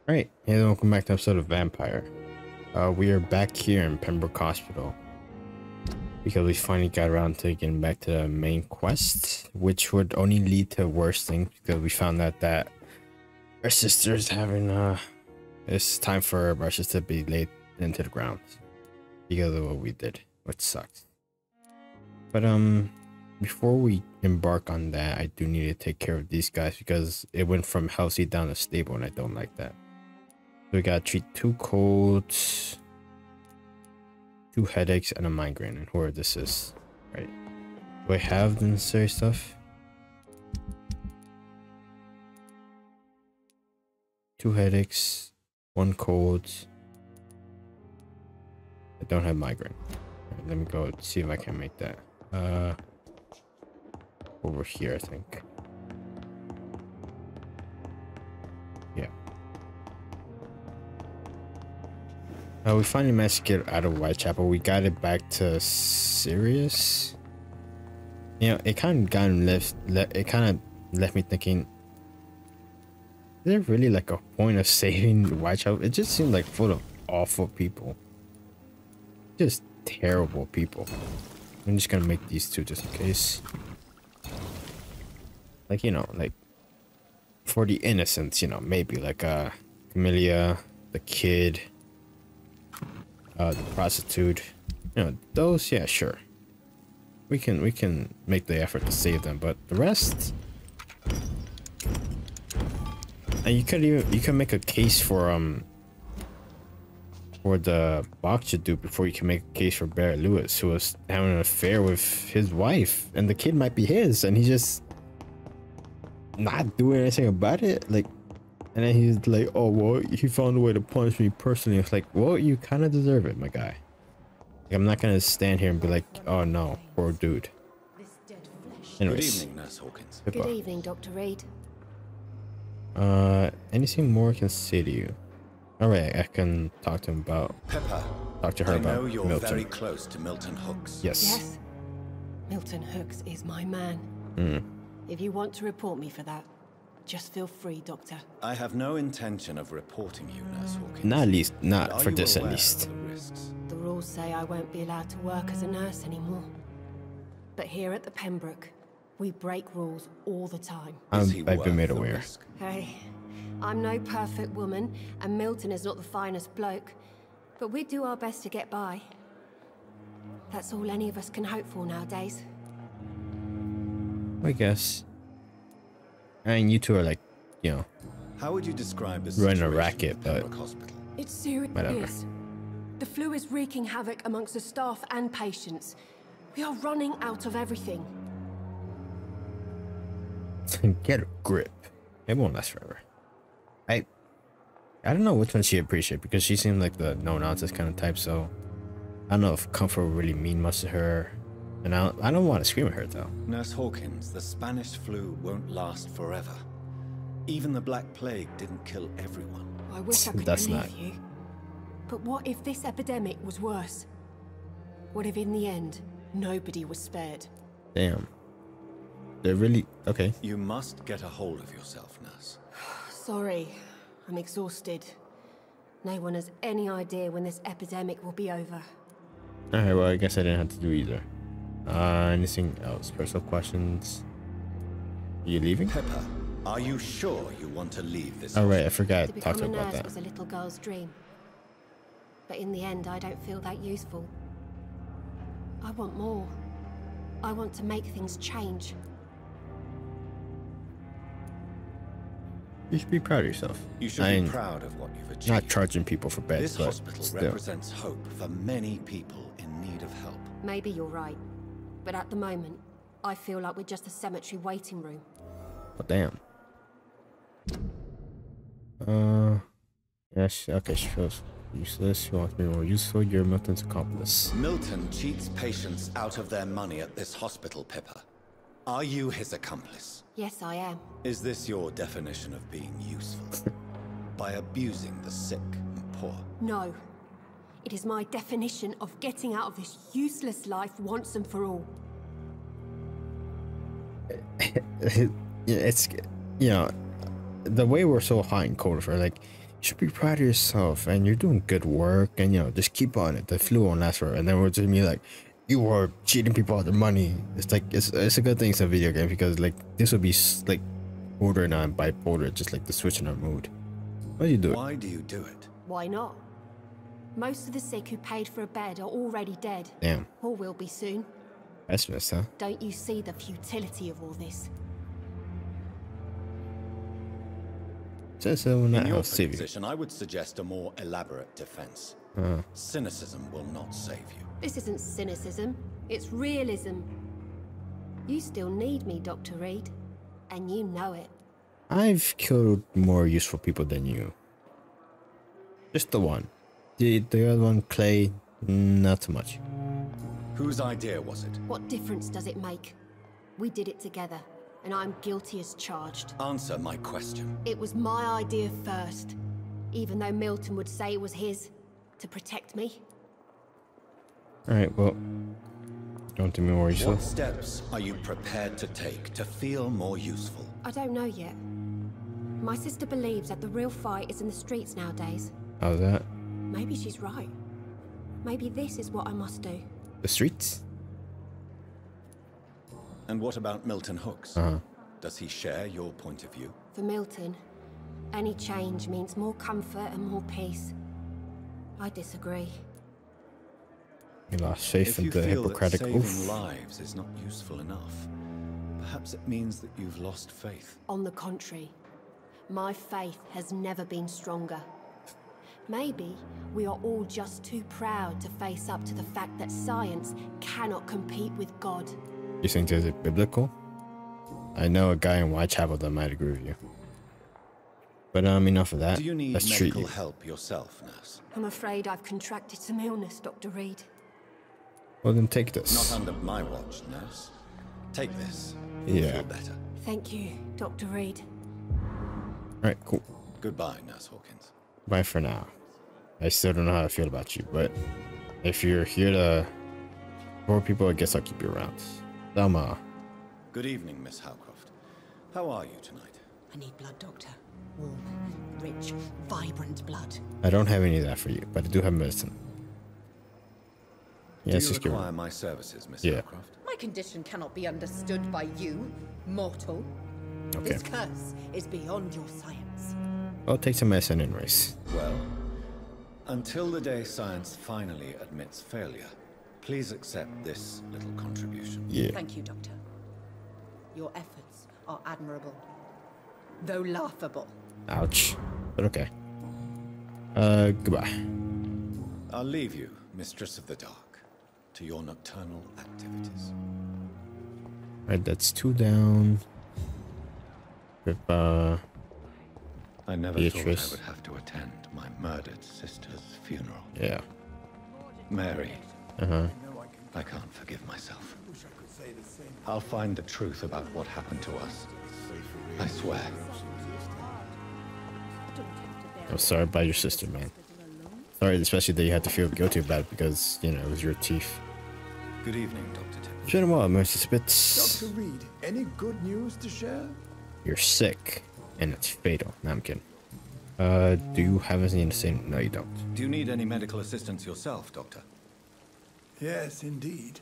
Alright, hey, welcome back to episode of Vampyr. We are back here in Pembroke Hospital because we finally got around to getting back to the main quest, which would only lead to worse things because we found out that our sister's having it's time for our sister to be laid into the ground because of what we did, which sucks. But before we embark on that, I do need to take care of these guys because it went from healthy down to stable and I don't like that. So we gotta treat 2 colds, 2 headaches, and a migraine, and whoever this is. Right. Do I have the necessary stuff? 2 headaches, 1 cold. I don't have migraine. Right, let me go see if I can make that. Over here, I think. Yeah. We finally managed to get out of Whitechapel. We got it back to Sirius. You know, it kind of left me thinking, is there really like a point of saving Whitechapel? It just seemed like full of awful people. Just terrible people. I'm just gonna make these 2 just in case. Like, you know, like for the innocents, you know, maybe like Camellia, the kid, the prostitute, you know, those, yeah, sure. We can make the effort to save them, but the rest, and you could make a case for the boxer dude before you can make a case for Barrett Lewis, who was having an affair with his wife, and the kid might be his, and he just not doing anything about it. Like, and then he's like, oh well, he found a way to punish me personally. It's like, well, you kind of deserve it, my guy. Like, I'm not gonna stand here and be like, oh no, poor dude. Anyways, good evening, Nurse Hawkins. Good evening, Dr. Reed. Anything more I can say to you? All right, I can talk to him about. Pepper, talk to her I about know you're Milton. very close to Milton Hooks. Yes. Yes. Milton Hooks is my man. If you want to report me for that, just feel free, Doctor. I have no intention of reporting you, Nurse Hawkins. Not for this, at aware least. of the risks? The rules say I won't be allowed to work as a nurse anymore. But here at the Pembroke, we break rules all the time. Is he I've been worth made the aware. risk? Hey, I'm no perfect woman, and Milton is not the finest bloke, but we do our best to get by. That's all any of us can hope for nowadays. I guess. And you 2 are like, you know, How would you describe the running a situation racket, at but Pembroke Hospital? It's serious. Whatever. The flu is wreaking havoc amongst the staff and patients. We are running out of everything. get a grip. It won't last forever. I don't know which one she appreciates because she seemed like the no nonsense kind of type. So I don't know if comfort would really mean much to her. And I don't want to scream at her though. Nurse Hawkins, the Spanish flu won't last forever. Even the Black Plague didn't kill everyone. I wish I could That's believe not. you. But what if this epidemic was worse? What if in the end, nobody was spared? Damn. They're really okay. You must get a hold of yourself, Nurse. Sorry, I'm exhausted. No one has any idea when this epidemic will be over. Alright, well I guess I didn't have to do either. Anything else? Personal questions? Are you leaving? Pepper, are you sure you want to leave this? Alright, I forgot To to talk become to a her about nurse that. was a little girl's dream. But in the end, I don't feel that useful. I want more. I want to make things change. You should be proud of yourself. You should be proud of what you've achieved. Not charging people for beds, This but hospital still. represents hope for many people in need of help. Maybe you're right. But at the moment, I feel like we're just a cemetery waiting room. Oh, damn. Yes, okay, she feels useless. She wants to be more useful. You're Milton's accomplice. Milton cheats patients out of their money at this hospital, Pippa. Are you his accomplice? Yes, I am. Is this your definition of being useful? By abusing the sick and poor? No. It is my definition of getting out of this useless life once and for all. It's, you know, the way we're so hot and cold for her, like, should be proud of yourself, and you're doing good work, and you know, just keep on it. The flu won't last forever. And then we're just be like, you are cheating people out of their money. It's like it's a good thing it's a video game, because like this would be like border non bipolar, just like the switch in our mood. Why do you do it? Why do you do it? Why not? Most of the sick who paid for a bed are already dead. Damn. Or will be soon. Pessimist, huh? Don't you see the futility of all this? Says it will not In your help save you. position, I would suggest a more elaborate defense. Cynicism will not save you. This isn't cynicism. It's realism. You still need me, Dr. Reed. And you know it. I've killed more useful people than you. Just the one. The other one, Clay, not so much. Whose idea was it? What difference does it make? We did it together, and I'm guilty as charged. Answer my question. It was my idea first, even though Milton would say it was his, to protect me. Alright, well, don't do me more useful. What steps are you prepared to take to feel more useful? I don't know yet. My sister believes that the real fight is in the streets nowadays. How's that? Maybe she's right. Maybe this is what I must do. The streets? And what about Milton Hooks? Does he share your point of view? For Milton, any change means more comfort and more peace. I disagree. You lost faith If in you the feel that Hippocratic saving Oath. lives is not useful enough, perhaps it means that you've lost faith. On the contrary, my faith has never been stronger. Maybe we are all just too proud to face up to the fact that science cannot compete with God. You think is it biblical? I know a guy in Whitechapel that might agree with you. But enough of that. Do you need Let's treat medical you. help yourself, nurse? I'm afraid I've contracted some illness, Dr. Reed. Well then take this. Not under my watch, nurse. Take this. Yeah. You'll feel better. Thank you, Dr. Reed. Alright, cool. Goodbye, Nurse Hawkins. Bye for now. I still don't know how I feel about you, but if you're here to support people, I guess I'll keep you around. Thelma. Good evening, Miss Howcroft. How are you tonight? I need blood, Doctor. Warm, rich, vibrant blood. I don't have any of that for you, but I do have medicine. Yes, Do you just give require it. my services, Miss Yeah. Howcroft? My condition cannot be understood by you, mortal. Okay. This curse is beyond your science. I'll take some medicine anyways. Well, until the day science finally admits failure, please accept this little contribution. Yeah. Thank you, Doctor. Your efforts are admirable, though laughable. Ouch. But okay. Goodbye. I'll leave you, Mistress of the Dark, to your nocturnal activities. Alright, that's 2 down. With, I never Beatrice. thought I would have to attend my murdered sister's funeral. yeah. Mary, Uh-huh. I can't forgive myself. I'll find the truth about what happened to us. I swear. I'm sorry about your sister, man. Sorry, especially that you had to feel guilty about it because, you know, it was your teeth. Good evening, Dr. Tippett. It's been a while, Mr. Spitz. Dr. Reed, any good news to share? You're sick, and it's fatal. No, I'm kidding. Do you have anything to say? No, you don't. Do you need any medical assistance yourself, Doctor? Yes, indeed.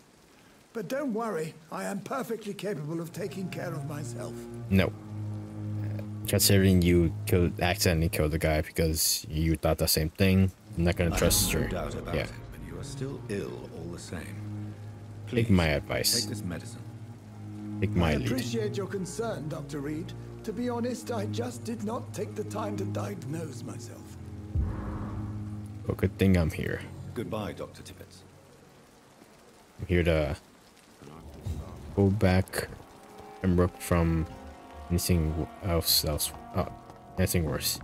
But don't worry, I am perfectly capable of taking care of myself. No. Considering you accidentally killed the guy because you thought the same thing, I'm not gonna trust I her. have no doubt about Yeah. it, but you are still ill all the same. Take my advice. Take this medicine. Take I my lead. appreciate your concern, Dr. Reed. To be honest, I just did not take the time to diagnose myself. Well, good thing I'm here. Goodbye, Dr. Tippett. I'm here to pull back Pembroke from anything else. Anything worse.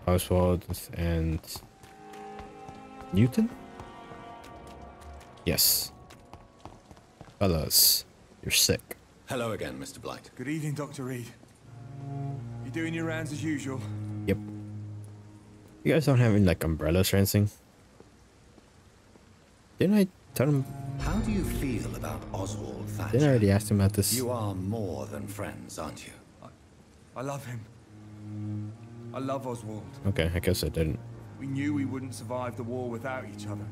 Oswald and Newton? Yes. Fellas, you're sick. Hello again, Mr. Blight. Good evening, Dr. Reed. You doing your rounds as usual? Yep. You guys don't have any, like, umbrellas or anything? Didn't I tell him? How do you feel about Oswald Thatcher? Didn't I already ask him about this? You are more than friends, aren't you? I love him. I love Oswald. Okay, I guess I didn't. We knew we wouldn't survive the war without each other.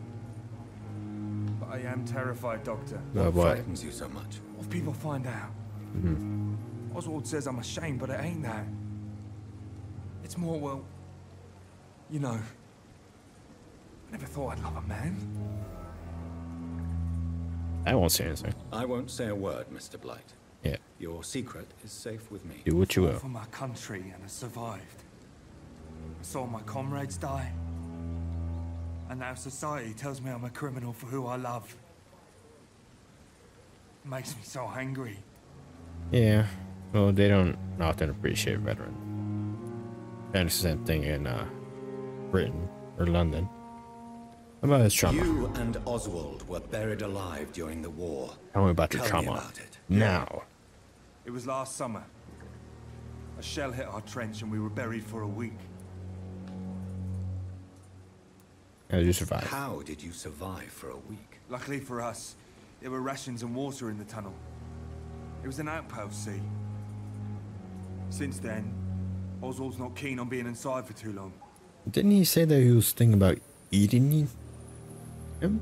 But I am terrified, Doctor. What What? frightens you so much? What if people find out? Oswald says I'm ashamed, but it ain't that. It's more, well, you know, I never thought I'd love a man. I won't say anything. I won't say a word, Mr. Blight. Yeah, Your secret is safe with me. do what you Fought will. for my country and I survived. I saw my comrades die. And now society tells me I'm a criminal for who I love. It makes me so angry. Yeah, well, they don't often appreciate veterans. And it's the same thing in Britain or London. How about his trauma? You and Oswald were buried alive during the war. Tell me about your Tell me trauma. about it. Now. It was last summer. A shell hit our trench and we were buried for a week. How did you survive? How did you survive for a week? Luckily for us, there were rations and water in the tunnel. It was an outpost, see. Since then, Oswald's not keen on being inside for too long. Didn't he say that he was thinking about eating him?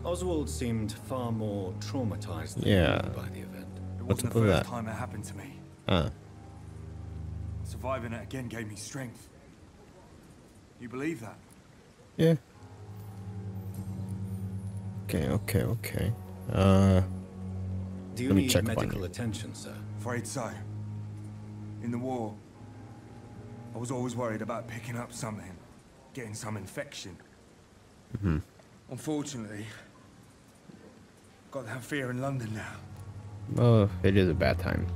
Oswald seemed far more traumatized than Yeah. you by the event. It What's wasn't up the with first that? time it happened to me. Surviving it again gave me strength. You believe that? Yeah. Okay. Do you Let me need check up on medical you. attention, sir? Afraid so. In the war, I was always worried about picking up something, getting some infection. Unfortunately, got that fear in London now. Well, it is a bad time.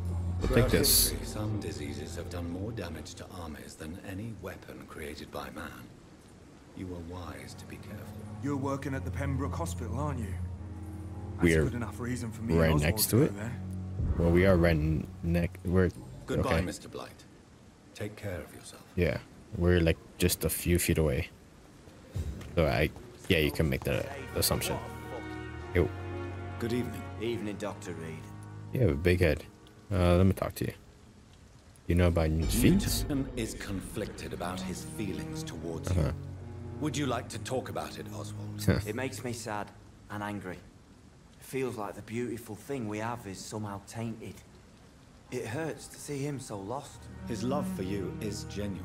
We'll take Throughout this. history, some diseases have done more damage to armies than any weapon created by man. You were wise to be careful. You're working at the Pembroke hospital, aren't you? That's We're good enough reason for me right and Oswald next to it. go there. Well, we are right next. We're Goodbye, okay. Mr. Blight. Take care of yourself. Yeah, we're like just a few feet away. So yeah, you can make the assumption. Yo, Good evening. Evening, Dr. Reed. you have a big head. Let me talk to you. You know about your feet? Newton is conflicted about his feelings towards you. Would you like to talk about it, Oswald? It makes me sad and angry. It feels like the beautiful thing we have is somehow tainted. It hurts to see him so lost. His love for you is genuine.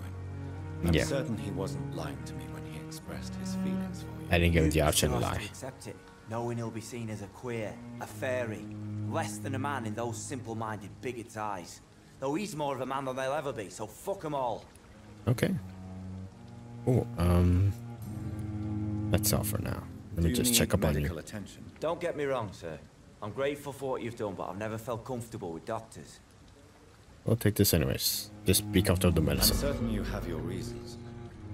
I'm Yeah. certain he wasn't lying to me when he expressed his feelings for you. I didn't give him the You option to still have lie. accept it, knowing he'll be seen as a queer, a fairy, less than a man in those simple-minded bigots' eyes. Though he's more of a man than they'll ever be, so fuck them all. Okay. Oh, that's all for now. Let me Do you just need check up on medical you. attention? Don't get me wrong, sir. I'm grateful for what you've done, but I've never felt comfortable with doctors. We'll take this anyways. Just be comfortable with the I'm medicine. certain you have your reasons.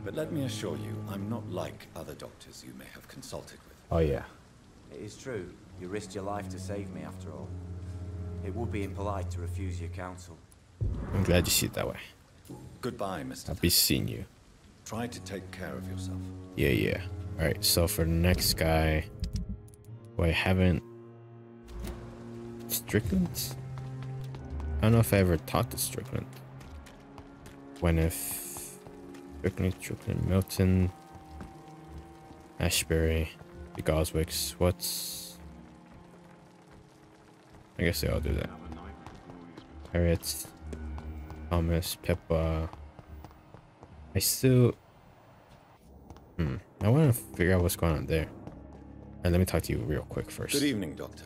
But let me assure you, I'm not like other doctors you may have consulted with. Oh yeah. It is true. You risked your life to save me, after all. It would be impolite to refuse your counsel. I'm glad you see it that way. Goodbye, Mr. I'll be seeing you. Try to take care of yourself. Yeah. Alright, so for the next guy, who I haven't... Strickland? I don't know if I ever talked to Strickland. Gwyneth... Strickland, Milton... Ashbury, the Goswicks, what's... I guess they all do that. Harriet, Thomas, Pippa... I still... I want to figure out what's going on there. And let me talk to you real quick first. Good evening, Doctor.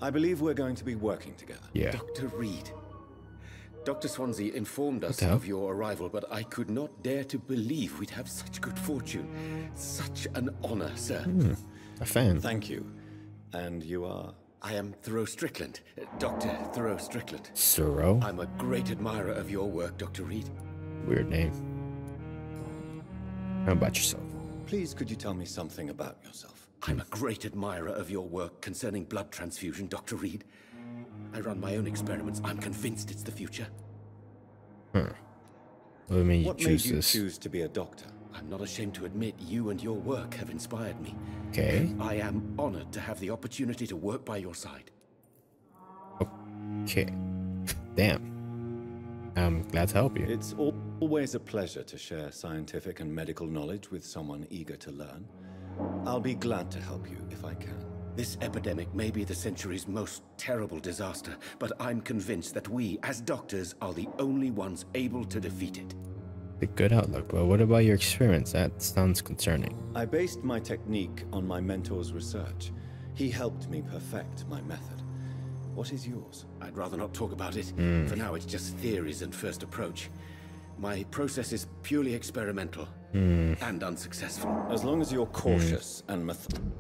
I believe we're going to be working together. Yeah. Dr. Reed. Dr. Swansea informed us the hell? of your arrival, but I could not dare to believe we'd have such good fortune. Such an honor, sir. A fan. Thank you. And you are? I am Thoreau Strickland, Dr. Thoreau Strickland. Suro? I'm a great admirer of your work, Dr. Reed. Weird name. How about yourself? Please, could you tell me something about yourself? I'm a great admirer of your work concerning blood transfusion, Dr. Reed. I run my own experiments. I'm convinced it's the future. What made you What made choose you this? choose to be a doctor? I'm not ashamed to admit you and your work have inspired me. Okay. I am honored to have the opportunity to work by your side. Okay. Damn. I'm glad to help you. It's always a pleasure to share scientific and medical knowledge with someone eager to learn. I'll be glad to help you if I can. This epidemic may be the century's most terrible disaster, but I'm convinced that we, as doctors, are the only ones able to defeat it. A good outlook, but what about your experiments? That sounds concerning. I based my technique on my mentor's research. He helped me perfect my method. What is yours? I'd rather not talk about it. For now, it's just theories and first approach. My process is purely experimental and unsuccessful. As long as you're cautious and methodical.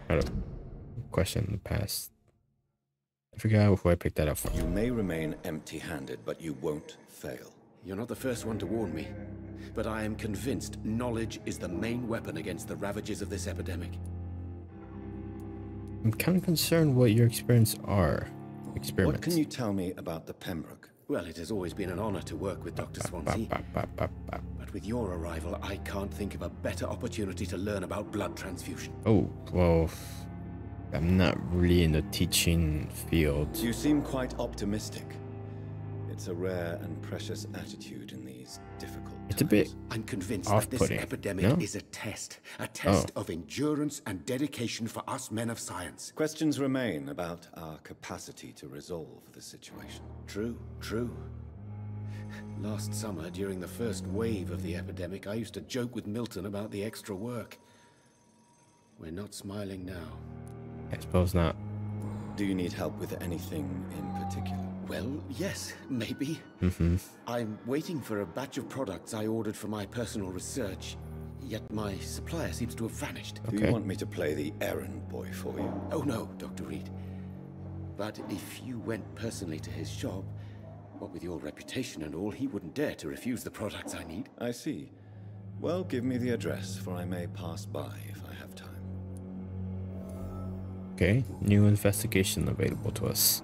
I don't question in the past. I forgot who I picked that up from. You may remain empty-handed, but you won't fail. You're not the first one to warn me, but I am convinced knowledge is the main weapon against the ravages of this epidemic. I'm kind of concerned what your experiments are. What can you tell me about the Pembroke? Well, it has always been an honor to work with Dr. Swansea. But with your arrival, I can't think of a better opportunity to learn about blood transfusion. Oh, well, I'm not really in the teaching field. You seem quite optimistic. It's a rare and precious attitude in these difficult times. It's a bit I'm convinced that this epidemic is a test of endurance and dedication for us men of science. Questions remain about our capacity to resolve the situation. True. Last summer, during the first wave of the epidemic, I used to joke with Milton about the extra work. We're not smiling now. I suppose not. Do you need help with anything in particular? Well, yes, maybe. I'm waiting for a batch of products I ordered for my personal research, yet my supplier seems to have vanished. Do you want me to play the errand boy for you? Oh no, Dr. Reed. But if you went personally to his shop, what with your reputation and all, he wouldn't dare to refuse the products I need. I see. Well, give me the address, for I may pass by if I have time. Okay, new investigation available to us.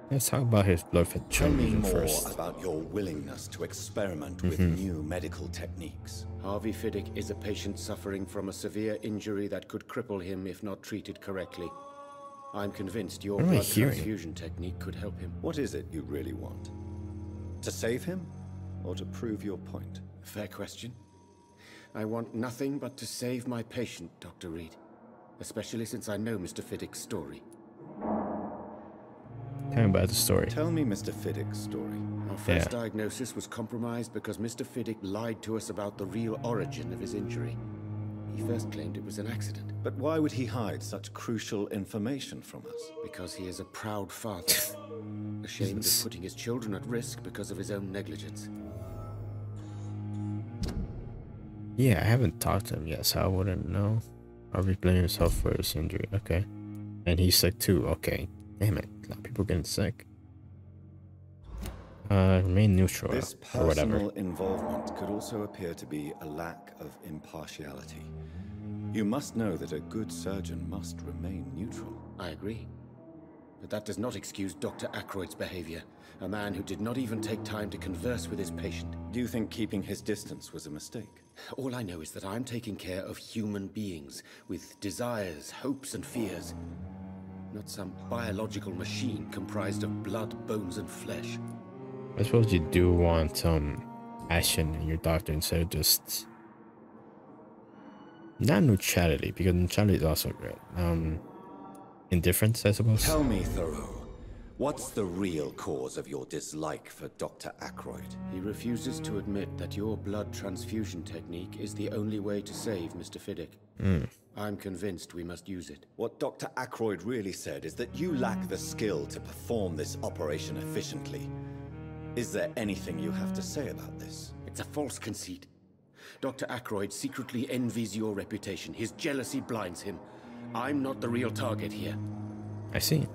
Let's talk about his blood transfusion first. Tell me more about your willingness to experiment with new medical techniques. Harvey Fiddick is a patient suffering from a severe injury that could cripple him if not treated correctly. I'm convinced your blood transfusion technique could help him. What is it you really want? To save him, or to prove your point? Fair question. I want nothing but to save my patient, Dr. Reed. Especially since I know Mr. Fiddick's story. Tell me about the story. Tell me Mr. Fiddick's story. Our first diagnosis was compromised because Mr. Fiddick lied to us about the real origin of his injury. He first claimed it was an accident. But why would he hide such crucial information from us? Because he is a proud father. Ashamed of putting his children at risk because of his own negligence. Yeah, I haven't talked to him yet, so I wouldn't know. Harvey blamed himself for his injury. Okay. And he's sick too. Okay. Damn it. A lot of people getting sick. Remain neutral this or whatever. Personal involvement could also appear to be a lack of impartiality. You must know that a good surgeon must remain neutral. I agree. But that does not excuse Dr. Ackroyd's behavior. A man who did not even take time to converse with his patient. Do you think keeping his distance was a mistake? All I know is that I'm taking care of human beings with desires, hopes, and fears. Not some biological machine comprised of blood, bones, and flesh. I suppose you do want passion in your doctor instead of just not neutrality, because neutrality is also great. Indifference, I suppose. Tell me, Thoreau, what's the real cause of your dislike for Dr. Ackroyd? He refuses to admit that your blood transfusion technique is the only way to save Mr. Fiddick. I'm convinced we must use it. What Dr. Ackroyd really said is that you lack the skill to perform this operation efficiently. Is there anything you have to say about this? It's a false conceit. Dr. Ackroyd secretly envies your reputation. His jealousy blinds him. I'm not the real target here. I see.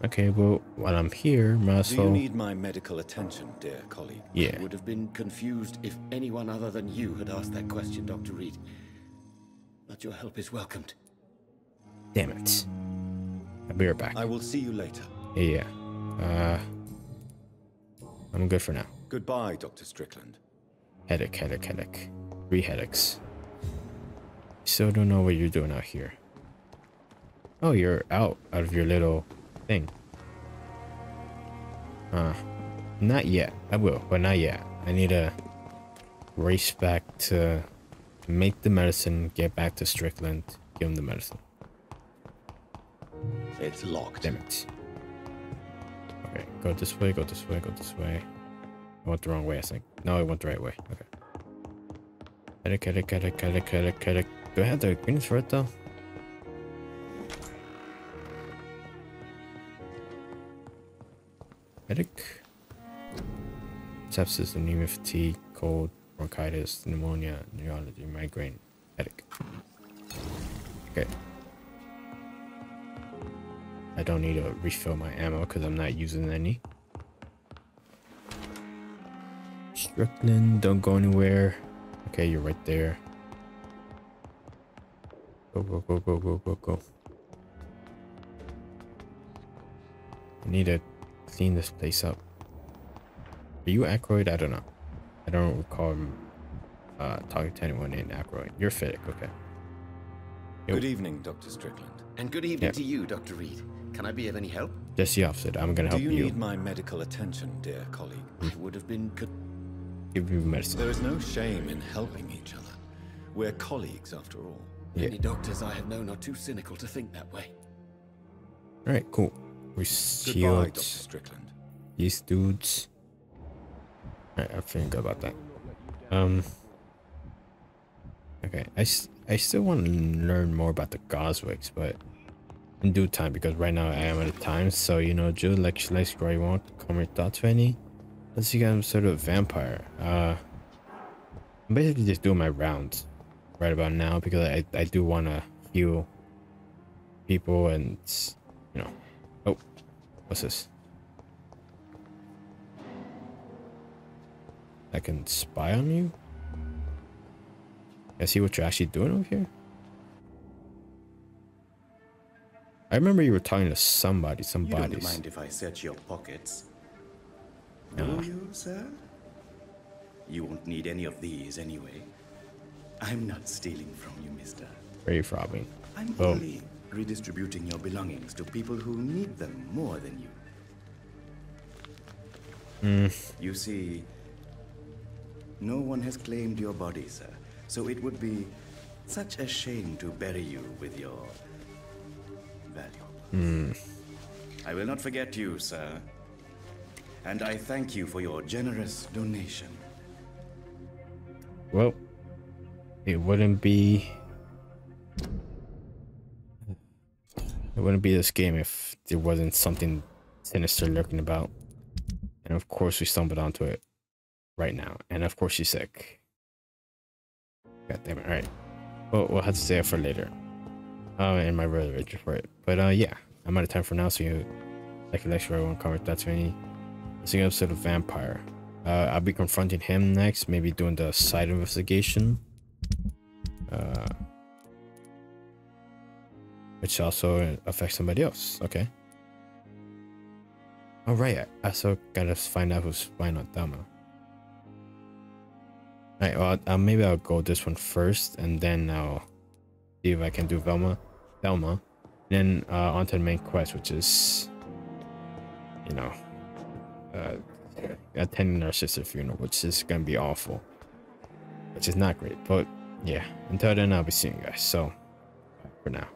Okay, well, while I'm here, might as well... Do you need my medical attention, dear colleague? Yeah. I would have been confused if anyone other than you had asked that question, Dr. Reed. But your help is welcomed. Damn it. I'll be right back. I will see you later. Yeah. I'm good for now. Goodbye, Dr. Strickland. Headache. 3 headaches. Still don't know what you're doing out here. Oh, you're out of your little thing. Not yet. I will, but not yet. I need to race back to make the medicine, get back to Strickland, give him the medicine. It's locked. Damn it. Okay, go this way, go this way, go this way. I went the wrong way, I think. No, I went the right way. Okay. Do I have the ingredients for it though? Medic. Sepsis, anemia, fatigue, cold, bronchitis, pneumonia, neurology, migraine. Medic. Okay. I don't need to refill my ammo because I'm not using any. Strickland, don't go anywhere. Okay, you're right there. Go, go, go, go, go, go, go. I need to clean this place up. Are you Ackroyd? I don't know. I don't recall talking to anyone named Ackroyd. You're Fiddick, okay. Good evening, Dr. Strickland. And good evening to you, Dr. Reed. Can I be of any help? Just the opposite. I'm gonna help you. Do you need my medical attention, dear colleague? I would have been good. Give you medicine. There is no shame in helping each other. We're colleagues, after all. Many doctors I have known are too cynical to think that way. Alright, cool. We Goodbye, shield Dr. Strickland. these dudes. Alright, I'm feeling good about that. Okay, I still want to learn more about the Goswicks, but in due time, because right now I am at a time. So, you know, Jude, like, should I scroll you want? Comment thoughts for any? Let's see, I'm sort of vampire. I'm basically just doing my rounds right about now because I do want to heal people and, you know. Oh, what's this? I can spy on you? I see what you're actually doing over here. I remember you were talking to somebody, You don't mind if I search your pockets? No. Do you, sir? You won't need any of these anyway. I'm not stealing from you, mister. Where are you robbing? I'm only redistributing your belongings to people who need them more than you. You see, no one has claimed your body, sir. So it would be such a shame to bury you with your valuables. I will not forget you, sir. And I thank you for your generous donation. Well, it wouldn't be this game if there wasn't something sinister lurking about. And of course we stumbled onto it right now. And of course she's sick. God damn it. Alright. Well, we'll have to save it for later. And my real adventure for it. But yeah, I'm out of time for now. So you like a lecture, everyone comment that's any. See an episode of Vampire. I'll be confronting him next, maybe doing the side investigation. Which also affects somebody else. Okay. Alright, I also gotta find out who's spying on Thelma. Alright, well, maybe I'll go this one first, and then I'll see if I can do Thelma. Then on to the main quest, which is, you know, attending our sister's funeral, which is gonna be awful, which is not great. But yeah, until then, I'll be seeing you guys. So, for now.